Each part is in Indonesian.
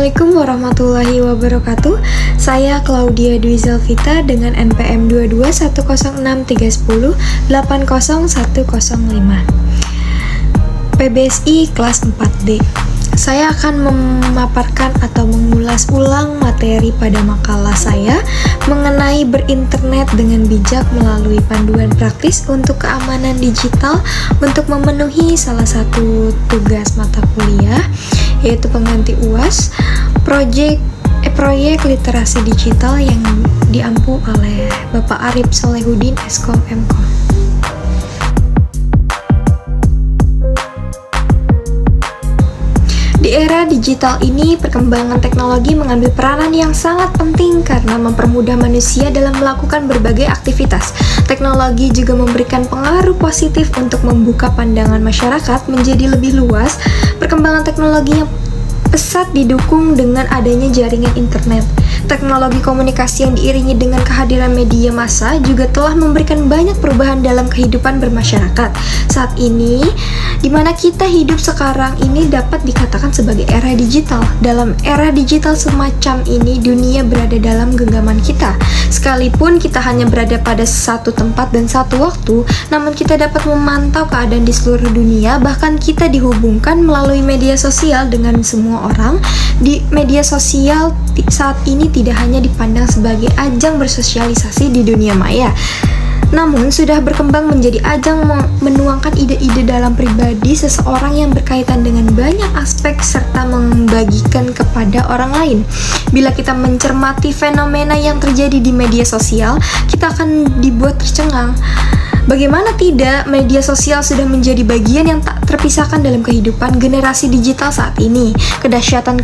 Assalamualaikum warahmatullahi wabarakatuh. Saya Claudia Dwi Zelvita dengan NPM 2210631080105. PBSI kelas 4D. Saya akan memaparkan atau mengulas ulang materi pada makalah saya mengenai berinternet dengan bijak melalui panduan praktis untuk keamanan digital untuk memenuhi salah satu tugas mata kuliah, yaitu pengganti UAS, proyek literasi digital yang diampu oleh Bapak Arif Solehudin, Eskom Mkom. Di era digital ini, perkembangan teknologi mengambil peranan yang sangat penting karena mempermudah manusia dalam melakukan berbagai aktivitas. Teknologi juga memberikan pengaruh positif untuk membuka pandangan masyarakat menjadi lebih luas. Perkembangan teknologi yang pesat didukung dengan adanya jaringan internet. Teknologi komunikasi yang diiringi dengan kehadiran media massa juga telah memberikan banyak perubahan dalam kehidupan bermasyarakat. Saat ini, di mana kita hidup sekarang ini dapat dikatakan sebagai era digital. Dalam era digital semacam ini, dunia berada dalam genggaman kita. Sekalipun kita hanya berada pada satu tempat dan satu waktu, namun kita dapat memantau keadaan di seluruh dunia, bahkan kita dihubungkan melalui media sosial dengan semua orang. Di media sosial saat ini tidak hanya dipandang sebagai ajang bersosialisasi di dunia maya, namun sudah berkembang menjadi ajang menuangkan ide-ide dalam pribadi seseorang yang berkaitan dengan banyak aspek serta membagikan kepada orang lain. Bila kita mencermati fenomena yang terjadi di media sosial, kita akan dibuat tercengang. Bagaimana tidak, media sosial sudah menjadi bagian yang tak terpisahkan dalam kehidupan generasi digital saat ini. Kedahsyatan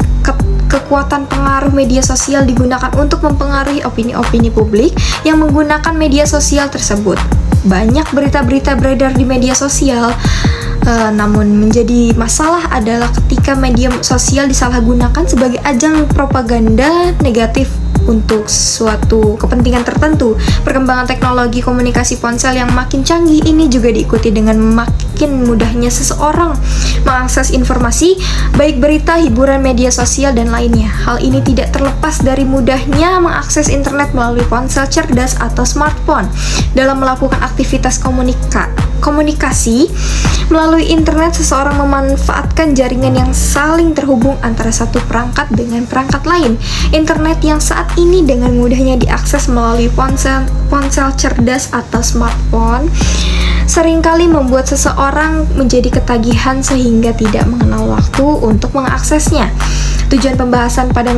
kekuatan pengaruh media sosial digunakan untuk mempengaruhi opini-opini publik yang menggunakan media sosial tersebut. Banyak berita-berita beredar di media sosial, namun menjadi masalah adalah ketika media sosial disalahgunakan sebagai ajang propaganda negatif untuk suatu kepentingan tertentu. Perkembangan teknologi komunikasi ponsel yang makin canggih ini juga diikuti dengan makin mudahnya seseorang mengakses informasi, baik berita, hiburan, media sosial, dan lainnya. Hal ini tidak terlepas dari mudahnya mengakses internet melalui ponsel cerdas atau smartphone. Dalam melakukan aktivitas komunikasi melalui internet, seseorang memanfaatkan jaringan yang saling terhubung antara satu perangkat dengan perangkat lain. Internet yang saat ini dengan mudahnya diakses melalui ponsel cerdas atau smartphone seringkali membuat seseorang menjadi ketagihan sehingga tidak mengenal waktu untuk mengaksesnya. Tujuan pembahasan pada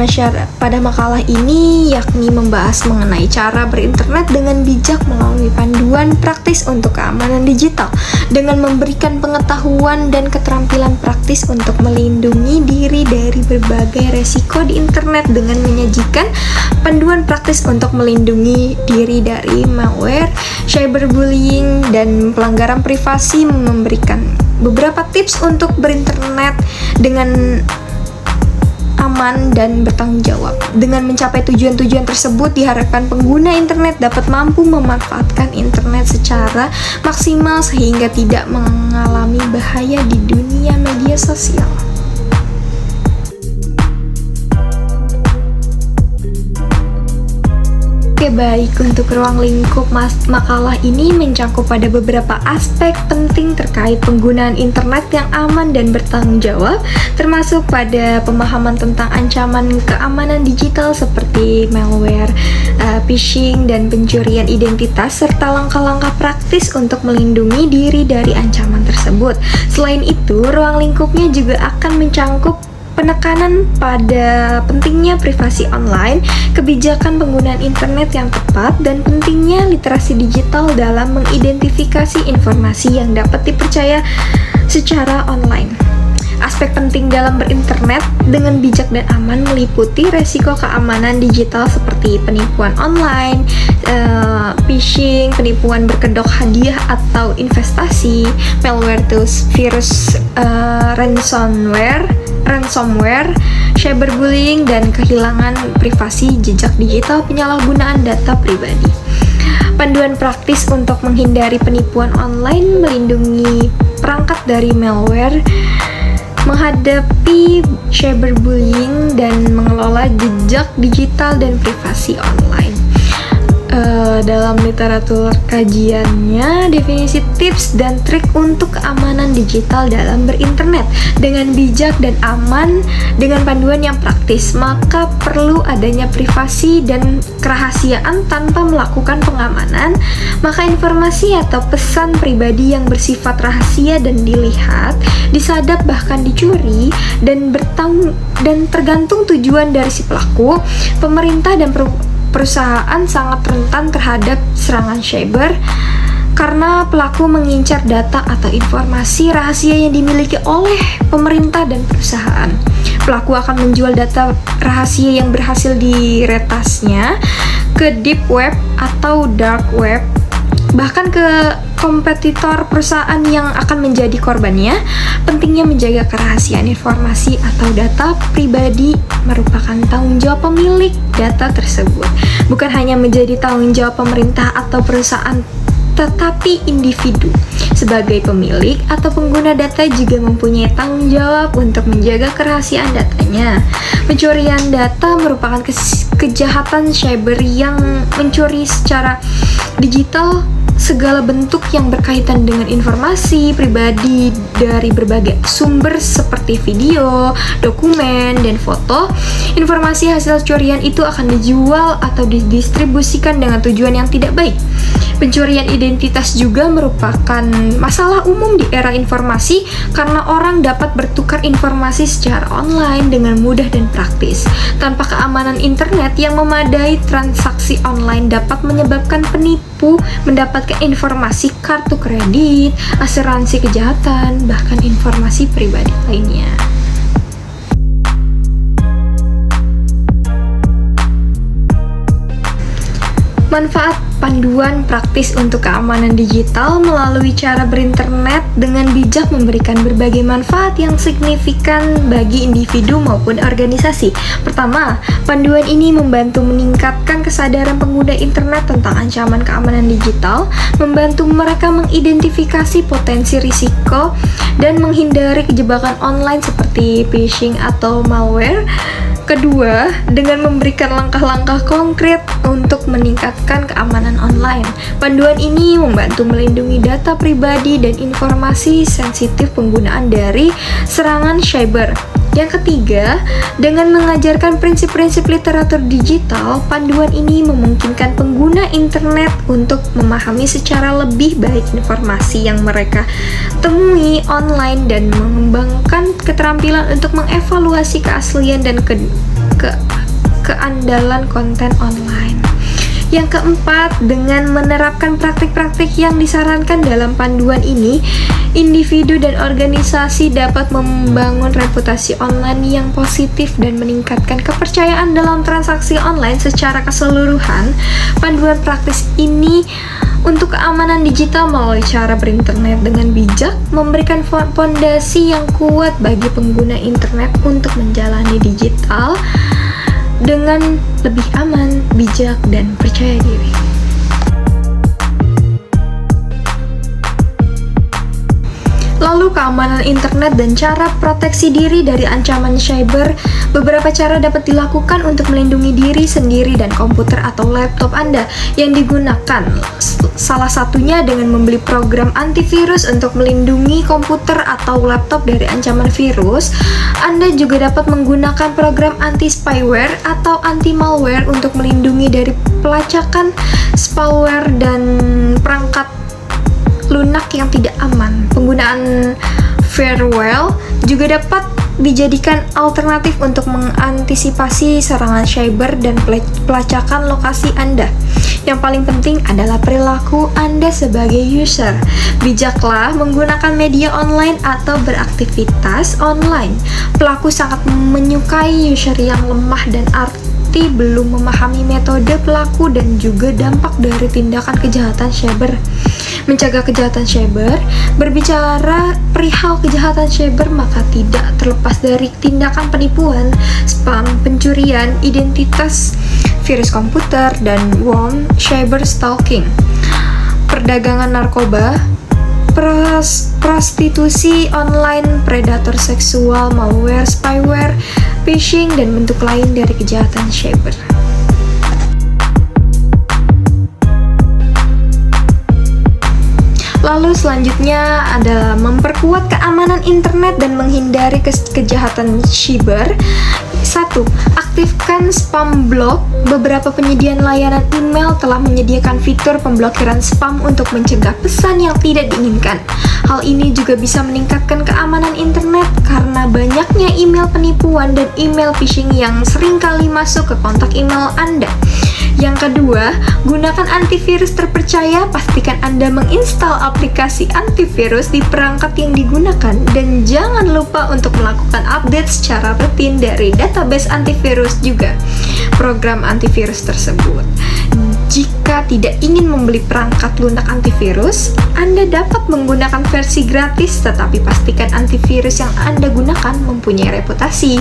makalah ini yakni membahas mengenai cara berinternet dengan bijak melalui panduan praktis untuk keamanan digital dengan memberikan pengetahuan dan keterampilan praktis untuk melindungi diri dari berbagai resiko di internet dengan menyajikan panduan praktis untuk melindungi diri dari malware, cyberbullying, dan pelanggaran privasi, memberikan beberapa tips untuk berinternet dengan aman dan bertanggung jawab. Dengan mencapai tujuan-tujuan tersebut, diharapkan pengguna internet dapat mampu memanfaatkan internet secara maksimal sehingga tidak mengalami bahaya di dunia media sosial. Oke, baik, untuk ruang lingkup makalah ini mencakup pada beberapa aspek penting terkait penggunaan internet yang aman dan bertanggung jawab, termasuk pada pemahaman tentang ancaman keamanan digital seperti malware, phishing, dan pencurian identitas, serta langkah-langkah praktis untuk melindungi diri dari ancaman tersebut. Selain itu, ruang lingkupnya juga akan mencakup penekanan pada pentingnya privasi online, kebijakan penggunaan internet yang tepat, dan pentingnya literasi digital dalam mengidentifikasi informasi yang dapat dipercaya secara online. Aspek penting dalam berinternet dengan bijak dan aman meliputi resiko keamanan digital seperti penipuan online, phishing, penipuan berkedok hadiah atau investasi, malware tools, virus, ransomware, cyberbullying, dan kehilangan privasi jejak digital, penyalahgunaan data pribadi. Panduan praktis untuk menghindari penipuan online, melindungi perangkat dari malware, menghadapi cyberbullying dan mengelola jejak digital dan privasi online. Dalam literatur kajiannya, definisi tips dan trik untuk keamanan digital dalam berinternet dengan bijak dan aman dengan panduan yang praktis, maka perlu adanya privasi dan kerahasiaan tanpa melakukan pengamanan. Maka informasi atau pesan pribadi yang bersifat rahasia dan dilihat, disadap bahkan dicuri dan tergantung tujuan dari si pelaku, pemerintah dan perusahaan sangat rentan terhadap serangan cyber karena pelaku mengincar data atau informasi rahasia yang dimiliki oleh pemerintah dan perusahaan. Pelaku akan menjual data rahasia yang berhasil diretasnya ke deep web atau dark web, bahkan ke kompetitor perusahaan yang akan menjadi korbannya. Pentingnya menjaga kerahasiaan informasi atau data pribadi merupakan tanggung jawab pemilik data tersebut, bukan hanya menjadi tanggung jawab pemerintah atau perusahaan, tetapi individu sebagai pemilik atau pengguna data juga mempunyai tanggung jawab untuk menjaga kerahasiaan datanya. Pencurian data merupakan kejahatan cyber yang mencuri secara digital segala bentuk yang berkaitan dengan informasi pribadi dari berbagai sumber seperti video, dokumen, dan foto. Informasi hasil curian itu akan dijual atau didistribusikan dengan tujuan yang tidak baik. Pencurian identitas juga merupakan masalah umum di era informasi karena orang dapat bertukar informasi secara online dengan mudah dan praktis. Tanpa keamanan internet yang memadai, transaksi online dapat menyebabkan penipu mendapatkan informasi kartu kredit, asuransi kejahatan, bahkan informasi pribadi lainnya. Manfaat panduan praktis untuk keamanan digital melalui cara berinternet dengan bijak memberikan berbagai manfaat yang signifikan bagi individu maupun organisasi. Pertama, panduan ini membantu meningkatkan kesadaran pengguna internet tentang ancaman keamanan digital, membantu mereka mengidentifikasi potensi risiko dan menghindari kejebakan online seperti phishing atau malware. Kedua, dengan memberikan langkah-langkah konkret untuk meningkatkan keamanan online. Panduan ini membantu melindungi data pribadi dan informasi sensitif penggunaan dari serangan cyber. Yang ketiga, dengan mengajarkan prinsip-prinsip literatur digital, panduan ini memungkinkan pengguna internet untuk memahami secara lebih baik informasi yang mereka temui online dan mengembangkan keterampilan untuk mengevaluasi keaslian dan keandalan konten online. Yang keempat, dengan menerapkan praktik-praktik yang disarankan dalam panduan ini, individu dan organisasi dapat membangun reputasi online yang positif dan meningkatkan kepercayaan dalam transaksi online secara keseluruhan. Panduan praktis ini untuk keamanan digital melalui cara berinternet dengan bijak memberikan fondasi yang kuat bagi pengguna internet untuk menjalani digital dengan lebih aman, bijak, dan percaya diri. Lalu keamanan internet dan cara proteksi diri dari ancaman cyber. Beberapa cara dapat dilakukan untuk melindungi diri sendiri dan komputer atau laptop Anda yang digunakan. Salah satunya dengan membeli program antivirus untuk melindungi komputer atau laptop dari ancaman virus. Anda juga dapat menggunakan program anti-spyware atau anti-malware untuk melindungi dari pelacakan spyware dan perangkat lunak yang tidak aman. Penggunaan firewall juga dapat dijadikan alternatif untuk mengantisipasi serangan cyber dan pelacakan lokasi Anda. Yang paling penting adalah perilaku Anda sebagai user. Bijaklah menggunakan media online atau beraktivitas online. Pelaku sangat menyukai user yang lemah dan belum memahami metode pelaku dan juga dampak dari tindakan kejahatan cyber. Mencegah kejahatan cyber. Berbicara perihal kejahatan cyber, maka tidak terlepas dari tindakan penipuan, spam, pencurian identitas, virus komputer, dan worm, cyber stalking, perdagangan narkoba, prostitusi online, predator seksual, malware, spyware, phishing, dan bentuk lain dari kejahatan cyber. Lalu selanjutnya adalah memperkuat keamanan internet dan menghindari kejahatan cyber. 1. Aktifkan spam block. Beberapa penyedia layanan email telah menyediakan fitur pemblokiran spam untuk mencegah pesan yang tidak diinginkan. Hal ini juga bisa meningkatkan keamanan internet karena banyaknya email penipuan dan email phishing yang seringkali masuk ke kontak email Anda. Yang kedua, gunakan antivirus terpercaya. Pastikan Anda menginstal aplikasi antivirus di perangkat yang digunakan dan jangan lupa untuk melakukan update secara rutin dari database antivirus juga program antivirus tersebut. Jika tidak ingin membeli perangkat lunak antivirus, Anda dapat menggunakan versi gratis, tetapi pastikan antivirus yang Anda gunakan mempunyai reputasi.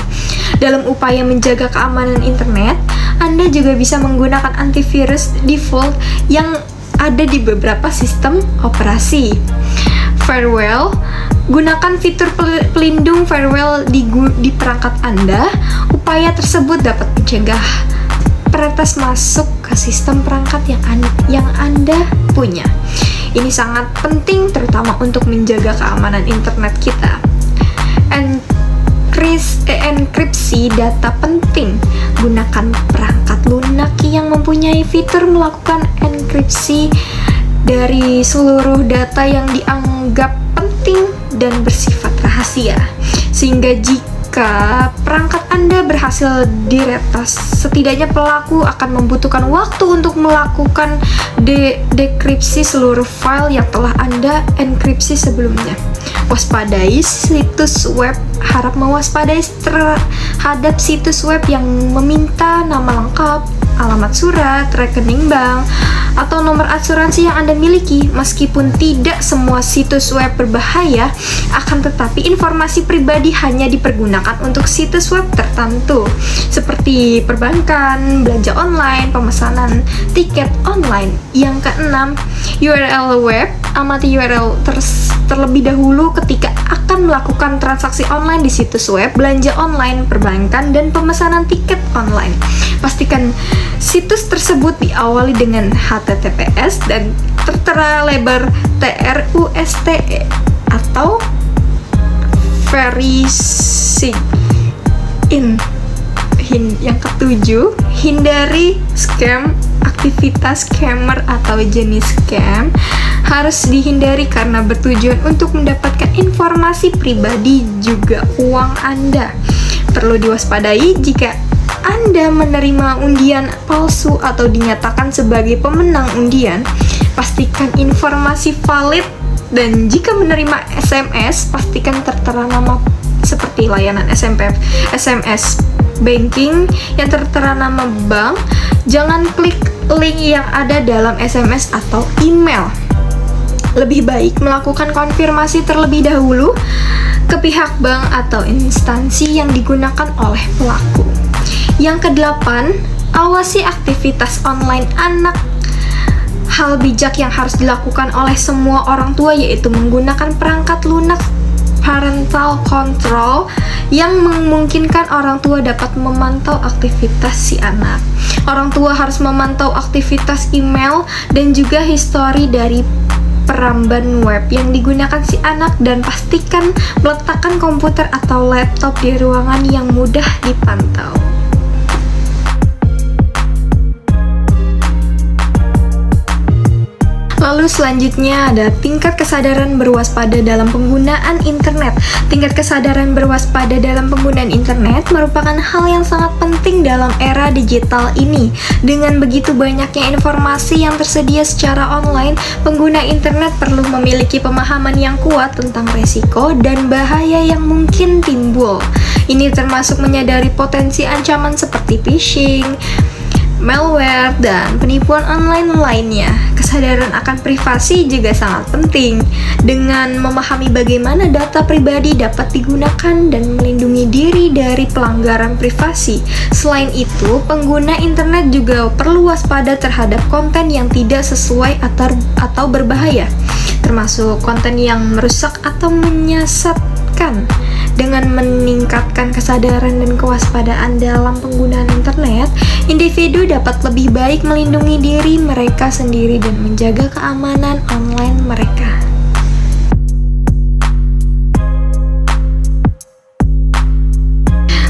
Dalam upaya menjaga keamanan internet, Anda juga bisa menggunakan antivirus default yang ada di beberapa sistem operasi. Firewall, gunakan fitur pelindung firewall di perangkat Anda. Upaya tersebut dapat mencegah peretas masuk ke sistem perangkat yang Anda punya. Ini sangat penting terutama untuk menjaga keamanan internet kita. Enkripsi data penting. Gunakan perangkat lunak yang mempunyai fitur melakukan enkripsi dari seluruh data yang dianggap penting dan bersifat rahasia. Sehingga jika perangkat Anda berhasil diretas, setidaknya pelaku akan membutuhkan waktu untuk melakukan dekripsi seluruh file yang telah Anda enkripsi sebelumnya. Waspadai situs web. Harap mewaspadai terhadap situs web yang meminta nama lengkap, alamat surat, rekening bank, atau nomor asuransi yang Anda miliki. Meskipun tidak semua situs web berbahaya, akan tetapi informasi pribadi hanya dipergunakan untuk situs web tertentu, seperti perbankan, belanja online, pemesanan tiket online. Yang keenam, URL web. Amati URL terlebih dahulu ketika akan melakukan transaksi online di situs web, belanja online, perbankan, dan pemesanan tiket online. Pastikan situs tersebut diawali dengan HTTPS dan tertera lebar TRUSTE atau very sign in. Yang ketujuh, hindari scam. Aktivitas scammer atau jenis scam harus dihindari karena bertujuan untuk mendapatkan informasi pribadi juga uang Anda. Perlu diwaspadai jika Anda menerima undian palsu atau dinyatakan sebagai pemenang undian, pastikan informasi valid, dan jika menerima SMS, pastikan tertera nama seperti layanan SMS banking yang tertera nama bank. Jangan klik link yang ada dalam SMS atau email. Lebih baik melakukan konfirmasi terlebih dahulu ke pihak bank atau instansi yang digunakan oleh pelaku. Yang kedelapan, awasi aktivitas online anak. Hal bijak yang harus dilakukan oleh semua orang tua yaitu menggunakan perangkat lunak parental control yang memungkinkan orang tua dapat memantau aktivitas si anak. Orang tua harus memantau aktivitas email dan juga histori dari peramban web yang digunakan si anak, dan pastikan meletakkan komputer atau laptop di ruangan yang mudah dipantau. Lalu selanjutnya ada tingkat kesadaran berwaspada dalam penggunaan internet. Tingkat kesadaran berwaspada dalam penggunaan internet merupakan hal yang sangat penting dalam era digital ini. Dengan begitu banyaknya informasi yang tersedia secara online, pengguna internet perlu memiliki pemahaman yang kuat tentang resiko dan bahaya yang mungkin timbul. Ini termasuk menyadari potensi ancaman seperti phishing, malware, dan penipuan online lainnya. kesadaran akan privasi juga sangat penting. Dengan memahami bagaimana data pribadi dapat digunakan dan melindungi diri dari pelanggaran privasi. Selain itu, pengguna internet juga perlu waspada terhadap konten yang tidak sesuai atau berbahaya, termasuk konten yang merusak atau menyesatkan. Dengan meningkatkan kesadaran dan kewaspadaan dalam penggunaan internet, individu dapat lebih baik melindungi diri mereka sendiri dan menjaga keamanan online mereka.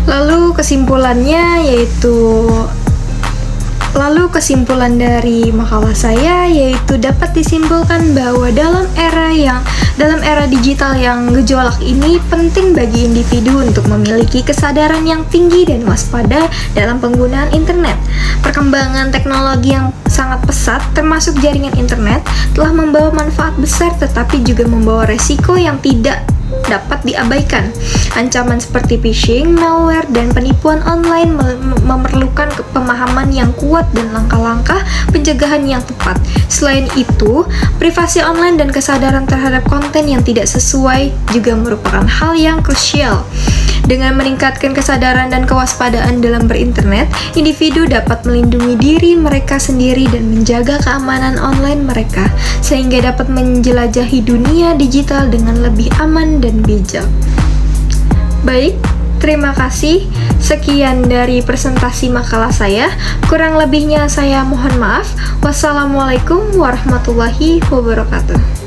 Lalu kesimpulan dari makalah saya yaitu dapat disimpulkan bahwa dalam era digital yang gejolak ini penting bagi individu untuk memiliki kesadaran yang tinggi dan waspada dalam penggunaan internet. Perkembangan teknologi yang sangat pesat termasuk jaringan internet telah membawa manfaat besar tetapi juga membawa resiko yang tidak dapat diabaikan. Ancaman seperti phishing, malware, dan penipuan online memerlukan pemahaman yang kuat dan langkah-langkah pencegahan yang tepat. Selain itu, privasi online dan kesadaran terhadap konten yang tidak sesuai juga merupakan hal yang krusial. Dengan meningkatkan kesadaran dan kewaspadaan dalam berinternet, individu dapat melindungi diri mereka sendiri dan menjaga keamanan online mereka, sehingga dapat menjelajahi dunia digital dengan lebih aman dan bijak. Baik, terima kasih. Sekian dari presentasi makalah saya. Kurang lebihnya saya mohon maaf. Wassalamualaikum warahmatullahi wabarakatuh.